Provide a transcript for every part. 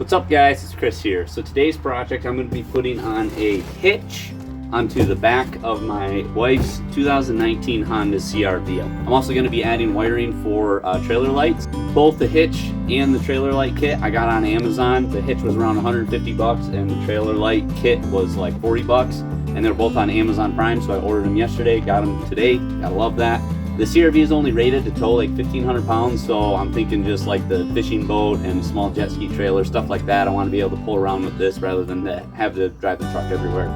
What's up guys, it's Chris here. So today's project, I'm going to be putting on a hitch onto the back of my wife's 2019 Honda CRV. I'm also going to be adding wiring for trailer lights. Both the hitch and the trailer light kit I got on Amazon. The hitch was around 150 bucks and the trailer light kit was like 40 bucks. And they're both on Amazon Prime, so I ordered them yesterday, got them today. I love that. The CRV is only rated to tow like 1,500 pounds, so I'm thinking just like the fishing boat and small jet ski trailer, stuff like that. I want to be able to pull around with this rather than have to drive the truck everywhere.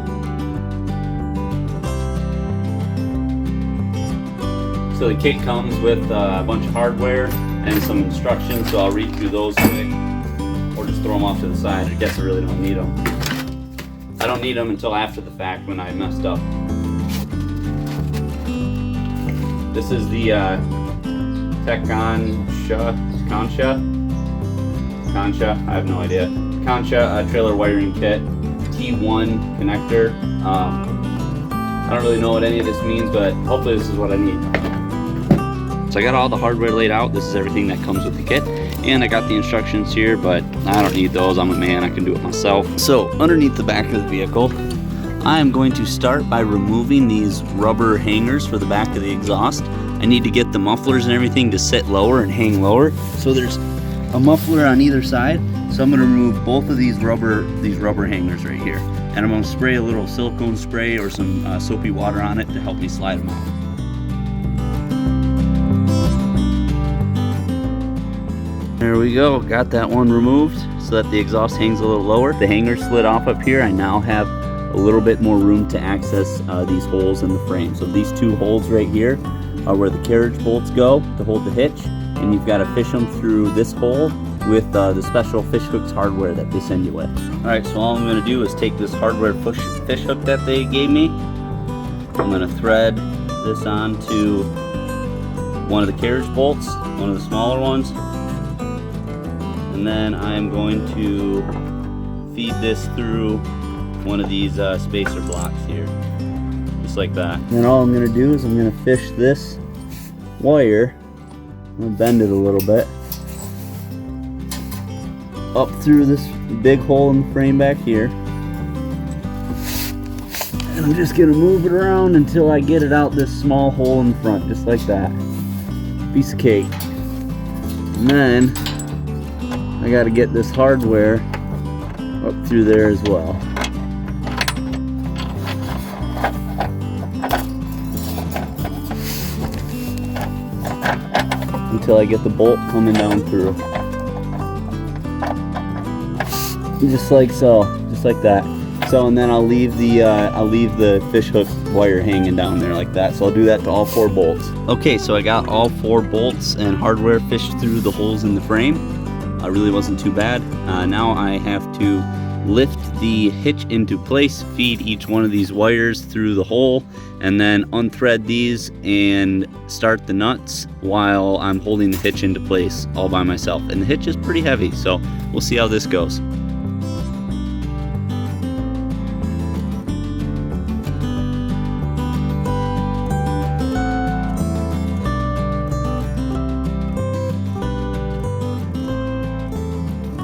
So the kit comes with a bunch of hardware and some instructions, so I'll read through those quick, or just throw them off to the side. I guess I really don't need them. I don't need them until after the fact when I messed up. This is the Concha, I have no idea. Concha trailer wiring kit, T1 connector. I don't really know what any of this means, but hopefully this is what I need. So I got all the hardware laid out. This is everything that comes with the kit. And I got the instructions here, but I don't need those. I'm a man, I can do it myself. So underneath the back of the vehicle, I am going to start by removing these rubber hangers for the back of the exhaust. I need to get the mufflers and everything to sit lower and hang lower. So there's a muffler on either side. So I'm going to remove both of these rubber hangers right here. And I'm going to spray a little silicone spray or some soapy water on it to help me slide them out. There we go, got that one removed so that the exhaust hangs a little lower. The hanger slid off up here. I now have a little bit more room to access these holes in the frame. So these two holes right here are where the carriage bolts go to hold the hitch, and you've got to fish them through this hole with the special fish hooks hardware that they send you with. Alright, so all I'm going to do is take this hardware fish hook that they gave me. I'm going to thread this onto one of the carriage bolts, one of the smaller ones, and then I'm going to feed this through one of these spacer blocks here, just like that. And then all I'm going to do is I'm going to fish this wire, I'm going to bend it a little bit, up through this big hole in the frame back here. And I'm just going to move it around until I get it out this small hole in the front, just like that. Piece of cake. And then I got to get this hardware up through there as well. Until I get the bolt coming down through. Just like so, just like that. So, and then I'll leave the fish hook wire hanging down there like that. So I'll do that to all 4 bolts. Okay, so I got all 4 bolts and hardware fished through the holes in the frame. Really wasn't too bad. Now I have to lift the hitch into place, feed each one of these wires through the hole, and then unthread these and start the nuts while I'm holding the hitch into place all by myself. And the hitch is pretty heavy, so we'll see how this goes.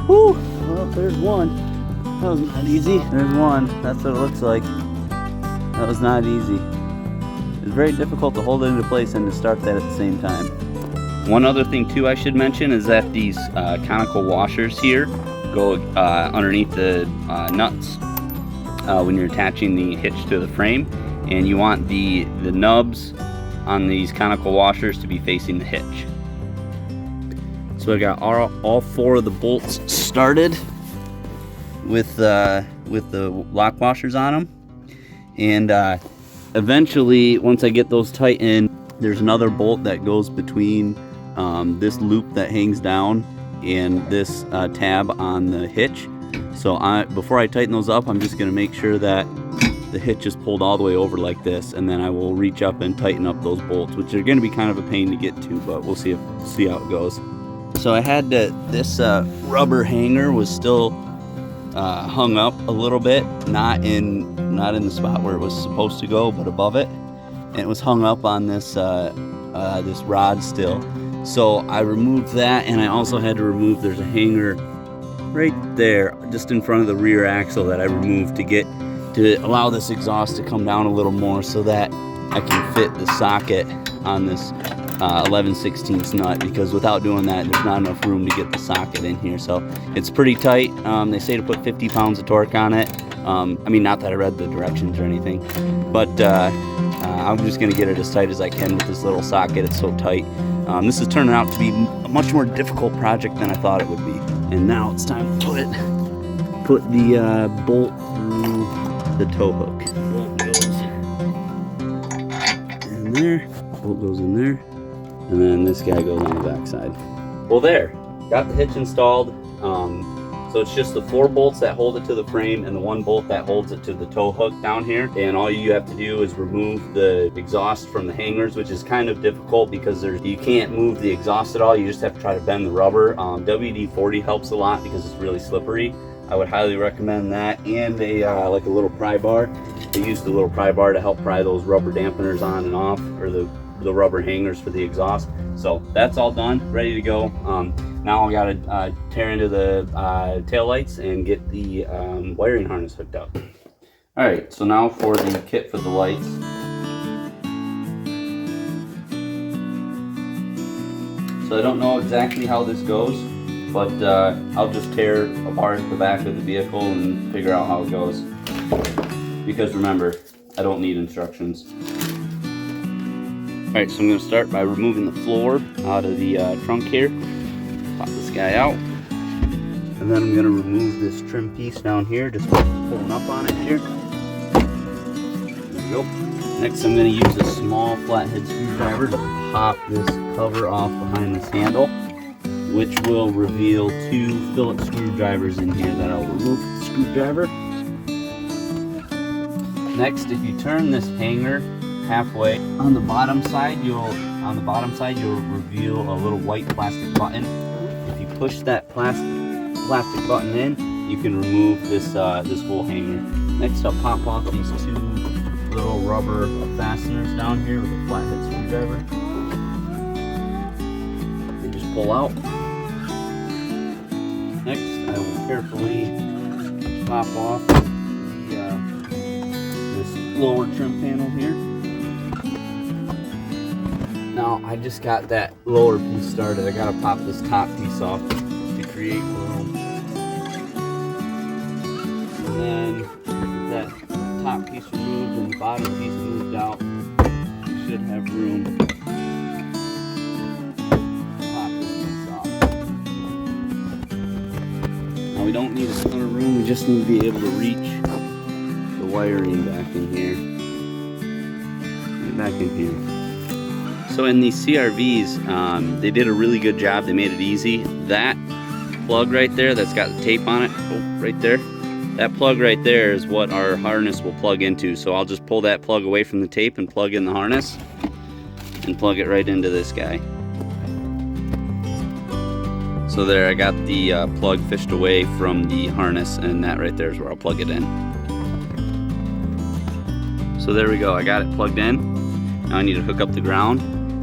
Whew, well, there's one. That was not easy. There's one. That's what it looks like. That was not easy. It's very difficult to hold it into place and to start that at the same time. One other thing too I should mention is that these conical washers here go underneath the nuts when you're attaching the hitch to the frame, and you want the nubs on these conical washers to be facing the hitch. So I got all 4 of the bolts started with the lock washers on them, and eventually once I get those tightened, there's another bolt that goes between this loop that hangs down and this tab on the hitch. So before I tighten those up, I'm just going to make sure that the hitch is pulled all the way over like this, and then I will reach up and tighten up those bolts, which are going to be kind of a pain to get to, but we'll see how it goes. So I had this rubber hanger was still hung up a little bit, not in the spot where it was supposed to go, but above it, and it was hung up on this this rod still. So I removed that, and I also had to remove, there's a hanger right there, just in front of the rear axle that I removed to allow this exhaust to come down a little more so that I can fit the socket on this 11/16 nut, because without doing that, there's not enough room to get the socket in here. So it's pretty tight. They say to put 50 pounds of torque on it. I mean, not that I read the directions or anything, but I'm just gonna get it as tight as I can with this little socket. It's so tight. This is turning out to be a much more difficult project than I thought it would be. And now it's time to put the bolt through the tow hook. Bolt goes in there, bolt goes in there, and then this guy goes on the back side. Well, there, got the hitch installed. So it's just the 4 bolts that hold it to the frame and the 1 bolt that holds it to the tow hook down here. And all you have to do is remove the exhaust from the hangers, which is kind of difficult because you can't move the exhaust at all. You just have to try to bend the rubber. WD-40 helps a lot because it's really slippery. I would highly recommend that, and like a little pry bar. They use the little pry bar to help pry those rubber dampeners on and off, or the rubber hangers for the exhaust. So that's all done, ready to go. Now I gotta tear into the tail lights and get the wiring harness hooked up. All right, so now for the kit for the lights. So I don't know exactly how this goes, but I'll just tear apart the back of the vehicle and figure out how it goes. Because remember, I don't need instructions. All right, so I'm gonna start by removing the floor out of the trunk here. Pop this guy out. And then I'm gonna remove this trim piece down here, just pulling up on it here. There we go. Next, I'm gonna use a small flathead screwdriver to pop this cover off behind this handle, which will reveal 2 Phillips screwdrivers in here that I'll remove with the screwdriver. Next, if you turn this hanger halfway, on the bottom side you'll reveal a little white plastic button. If you push that plastic button in, you can remove this whole hanger. Next, I'll pop off these 2 little rubber fasteners down here with a flathead screwdriver. They just pull out. Next, I will carefully pop off this lower trim panel here. Now, I just got that lower piece started. I gotta pop this top piece off to create room. And then with that top piece removed and the bottom piece moved out, you should have room to pop this piece off. Now, we don't need a ton of room, we just need to be able to reach the wiring back in here. Get back in here. So in these CRVs, they did a really good job. They made it easy. That plug right there that's got the tape on it, right there, that plug right there is what our harness will plug into. So I'll just pull that plug away from the tape and plug in the harness and plug it right into this guy. So there, I got the plug fished away from the harness, and that right there is where I'll plug it in. So there we go, I got it plugged in. Now I need to hook up the ground.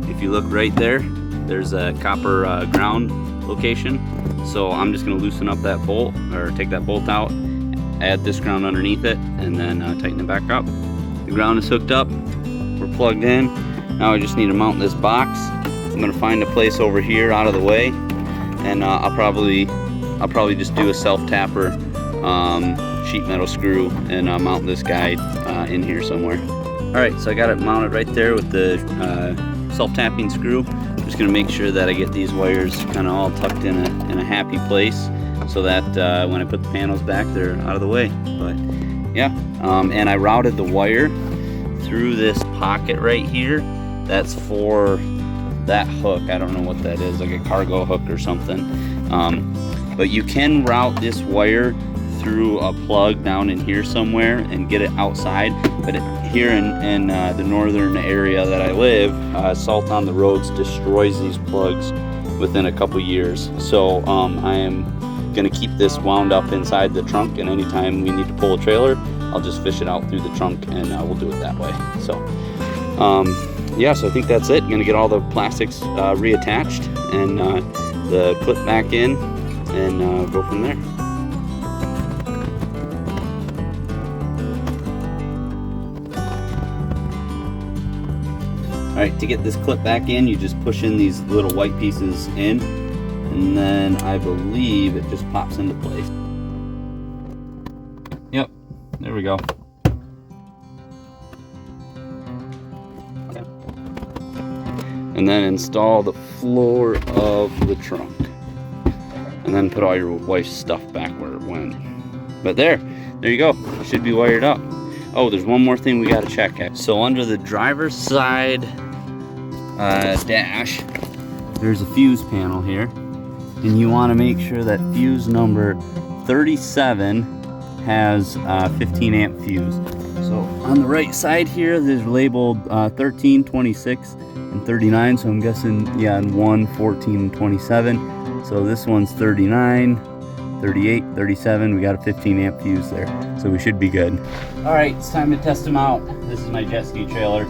If you look right there, there's a copper ground location. So I'm just gonna loosen up that bolt, or take that bolt out, add this ground underneath it, and then tighten it back up. The ground is hooked up, we're plugged in. Now I just need to mount this box. I'm gonna find a place over here out of the way, and I'll probably just do a self-tapper sheet metal screw and mount this guy in here somewhere. Alright, so I got it mounted right there with the self-tapping screw. I'm just going to make sure that I get these wires kind of all tucked in a happy place, so that when I put the panels back, they're out of the way. But yeah, and I routed the wire through this pocket right here. That's for that hook. I don't know what that is, like a cargo hook or something. But you can route this wire through a plug down in here somewhere and get it outside. But here in the northern area that I live, salt on the roads destroys these plugs within a couple years. So I am gonna keep this wound up inside the trunk, and anytime we need to pull a trailer, I'll just fish it out through the trunk, and we'll do it that way. So yeah, so I think that's it. I'm gonna get all the plastics reattached and the clip back in, and go from there. Alright, to get this clip back in, you just push in these little white pieces in, and then I believe it just pops into place. Yep, there we go. And then install the floor of the trunk. And then put all your wife's stuff back where it went. But there you go. It should be wired up. Oh, there's one more thing we gotta check. So under the driver's side dash, there's a fuse panel here. And you wanna make sure that fuse number 37 has 15 amp fuse. So on the right side here, there's labeled 13, 26, and 39. So I'm guessing, yeah, 1, 14, and 27. So this one's 39, 38, 37. We got a 15 amp fuse there. So we should be good. All right, it's time to test them out. This is my jet ski trailer.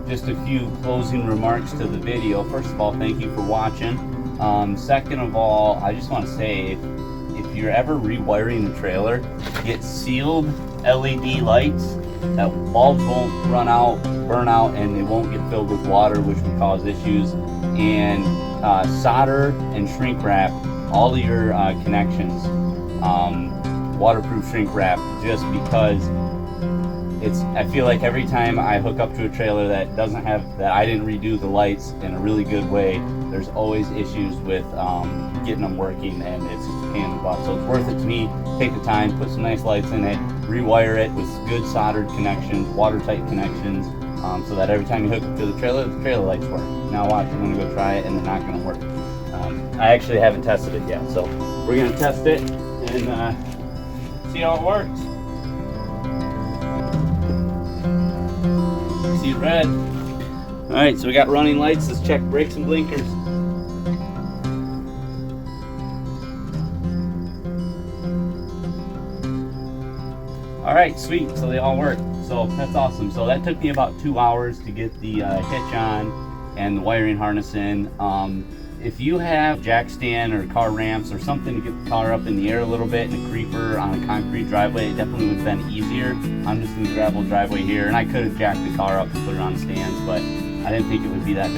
Just a few closing remarks to the video. First of all, thank you for watching. Second of all, I just want to say, if you're ever rewiring the trailer, get sealed LED lights. That bulbs won't run out, burn out, and they won't get filled with water, which would cause issues. And solder and shrink wrap all of your connections. Waterproof shrink wrap, just because I feel like every time I hook up to a trailer that doesn't have, that I didn't redo the lights in a really good way, there's always issues with getting them working, and it's just a pain in the butt. So it's worth it to me. Take the time, put some nice lights in it, rewire it with good soldered connections, watertight connections, so that every time you hook up to the trailer lights work. Now watch, I'm gonna go try it, and they're not gonna work. I actually haven't tested it yet, so we're gonna test it and see how it works. See red. All right, so we got running lights. Let's check brakes and blinkers. All right, sweet, so they all work. So that's awesome. So that took me about 2 hours to get the hitch on and the wiring harness in. If you have jack stand or car ramps or something to get the car up in the air a little bit and a creeper on a concrete driveway, it definitely would have been easier. I'm just in the gravel driveway here, and I could have jacked the car up and put it on stands, but I didn't think it would be that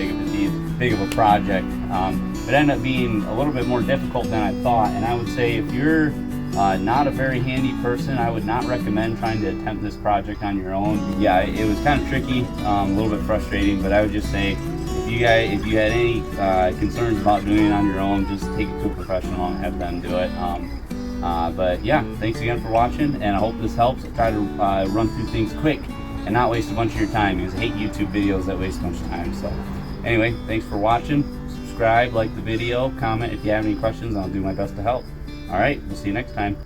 big of a project. It ended up being a little bit more difficult than I thought, and I would say if you're not a very handy person, I would not recommend trying to attempt this project on your own. Yeah, it was kind of tricky, a little bit frustrating, but I would just say, if you had any concerns about doing it on your own, just take it to a professional and have them do it. But yeah, thanks again for watching, and I hope this helps. I try to run through things quick and not waste a bunch of your time, because I hate YouTube videos that waste a bunch of time. So anyway, thanks for watching. Subscribe, like the video, comment if you have any questions, and I'll do my best to help. All right, we'll see you next time.